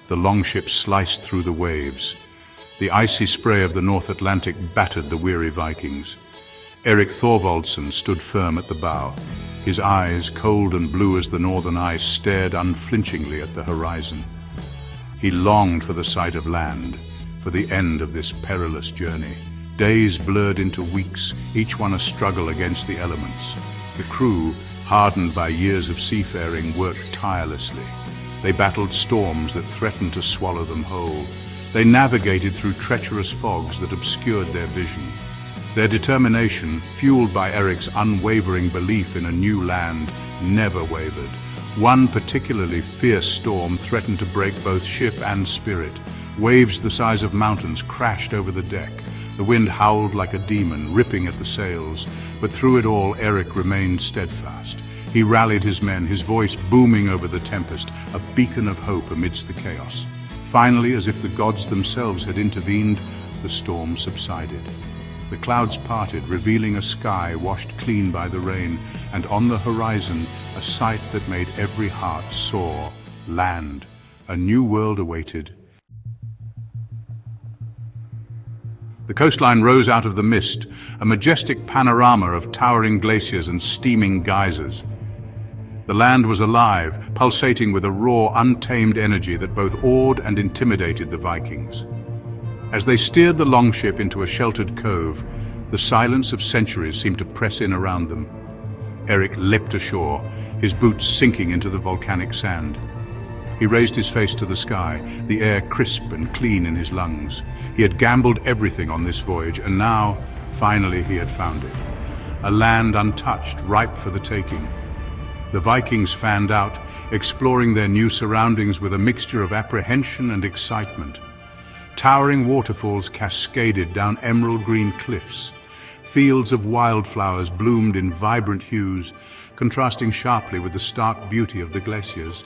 The longship sliced through the waves. The icy spray of the North Atlantic battered the weary Vikings. Erik Thorvaldsen stood firm at the bow. His eyes, cold and blue as the northern ice, stared unflinchingly at the horizon. He longed for the sight of land, for the end of this perilous journey. Days blurred into weeks, each one a struggle against the elements. The crew, hardened by years of seafaring, worked tirelessly. They battled storms that threatened to swallow them whole. They navigated through treacherous fogs that obscured their vision. Their determination, fueled by Erik's unwavering belief in a new land, never wavered. One particularly fierce storm threatened to break both ship and spirit. Waves the size of mountains crashed over the deck. The wind howled like a demon, ripping at the sails. But through it all, Erik remained steadfast. He rallied his men, his voice booming over the tempest, a beacon of hope amidst the chaos. Finally, as if the gods themselves had intervened, the storm subsided. The clouds parted, revealing a sky washed clean by the rain, and on the horizon, a sight that made every heart soar: land. A new world awaited. The coastline rose out of the mist, a majestic panorama of towering glaciers and steaming geysers. The land was alive, pulsating with a raw, untamed energy that both awed and intimidated the Vikings. As they steered the longship into a sheltered cove, the silence of centuries seemed to press in around them. Erik leapt ashore, his boots sinking into the volcanic sand. He raised his face to the sky, the air crisp and clean in his lungs. He had gambled everything on this voyage, and now, finally, he had found it. A land untouched, ripe for the taking. The Vikings fanned out, exploring their new surroundings with a mixture of apprehension and excitement. Towering waterfalls cascaded down emerald green cliffs. Fields of wildflowers bloomed in vibrant hues, contrasting sharply with the stark beauty of the glaciers.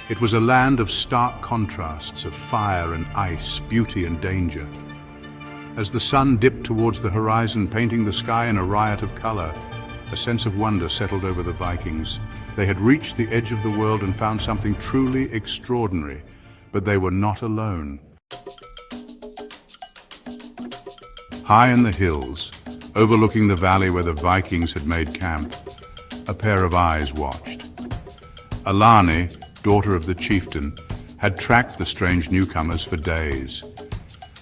It was a land of stark contrasts, of fire and ice, beauty and danger. As the sun dipped towards the horizon, painting the sky in a riot of color, a sense of wonder settled over the Vikings. They had reached the edge of the world and found something truly extraordinary, but they were not alone. High in the hills, overlooking the valley where the Vikings had made camp, a pair of eyes watched. Alani, daughter of the chieftain, had tracked the strange newcomers for days.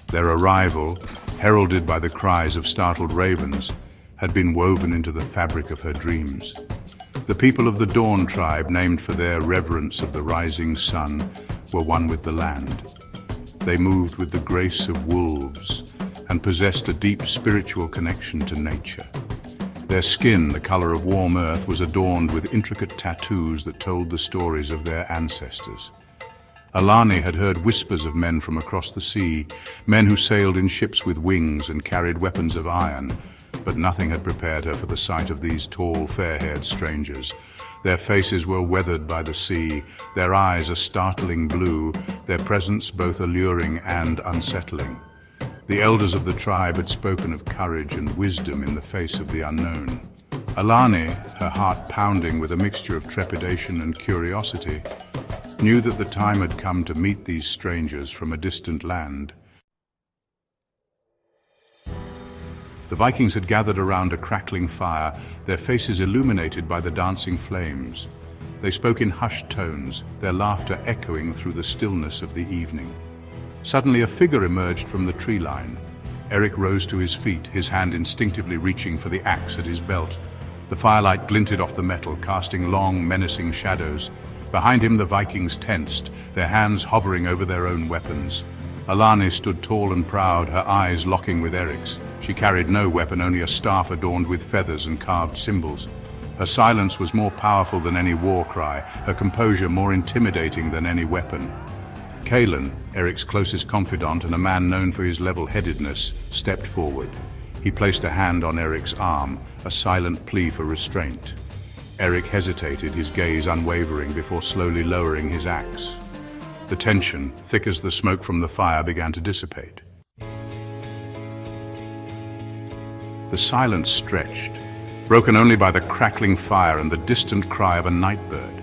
Their arrival, heralded by the cries of startled ravens, had been woven into the fabric of her dreams. The people of the Dawn tribe, named for their reverence of the rising sun, were one with the land. They moved with the grace of wolves and possessed a deep spiritual connection to nature. Their skin, the color of warm earth, was adorned with intricate tattoos that told the stories of their ancestors. Alani had heard whispers of men from across the sea, men who sailed in ships with wings and carried weapons of iron, but nothing had prepared her for the sight of these tall, fair-haired strangers. Their faces were weathered by the sea, their eyes a startling blue, their presence both alluring and unsettling. The elders of the tribe had spoken of courage and wisdom in the face of the unknown. Alani, her heart pounding with a mixture of trepidation and curiosity, knew that the time had come to meet these strangers from a distant land. The Vikings had gathered around a crackling fire, their faces illuminated by the dancing flames. They spoke in hushed tones, their laughter echoing through the stillness of the evening. Suddenly a figure emerged from the tree line. Erik rose to his feet, his hand instinctively reaching for the axe at his belt. The firelight glinted off the metal, casting long, menacing shadows. Behind him the Vikings tensed, their hands hovering over their own weapons. Alani stood tall and proud, her eyes locking with Erik's. She carried no weapon, only a staff adorned with feathers and carved symbols. Her silence was more powerful than any war cry, her composure more intimidating than any weapon. Kalen, Erik's closest confidant and a man known for his level-headedness, stepped forward. He placed a hand on Erik's arm, a silent plea for restraint. Erik hesitated, his gaze unwavering, before slowly lowering his axe. The tension, thick as the smoke from the fire, began to dissipate. The silence stretched, broken only by the crackling fire and the distant cry of a night bird.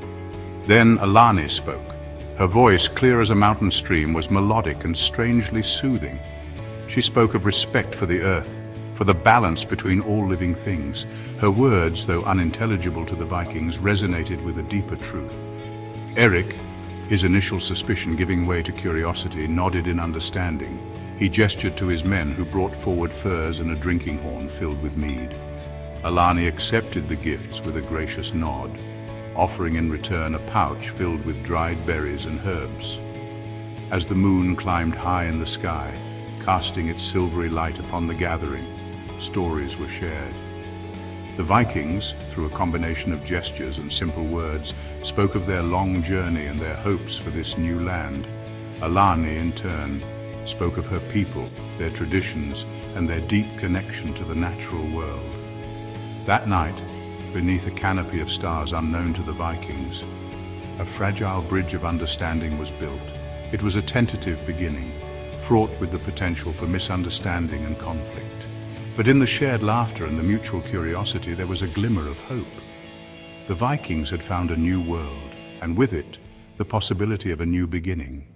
Then Alani spoke, Her voice, clear as a mountain stream, was melodic and strangely soothing. She spoke of respect for the earth, for the balance between all living things. Her words, though unintelligible to the Vikings, resonated with a deeper truth. Eric, his initial suspicion giving way to curiosity, nodded in understanding. He gestured to his men, who brought forward furs and a drinking horn filled with mead. Alani accepted the gifts with a gracious nod, offering in return a pouch filled with dried berries and herbs. As the moon climbed high in the sky, casting its silvery light upon the gathering, stories were shared. The Vikings, through a combination of gestures and simple words, spoke of their long journey and their hopes for this new land. Alani, in turn, spoke of her people, their traditions, and their deep connection to the natural world. That night, beneath a canopy of stars unknown to the Vikings, a fragile bridge of understanding was built. It was a tentative beginning, fraught with the potential for misunderstanding and conflict. But in the shared laughter and the mutual curiosity, there was a glimmer of hope. The Vikings had found a new world, and with it, the possibility of a new beginning.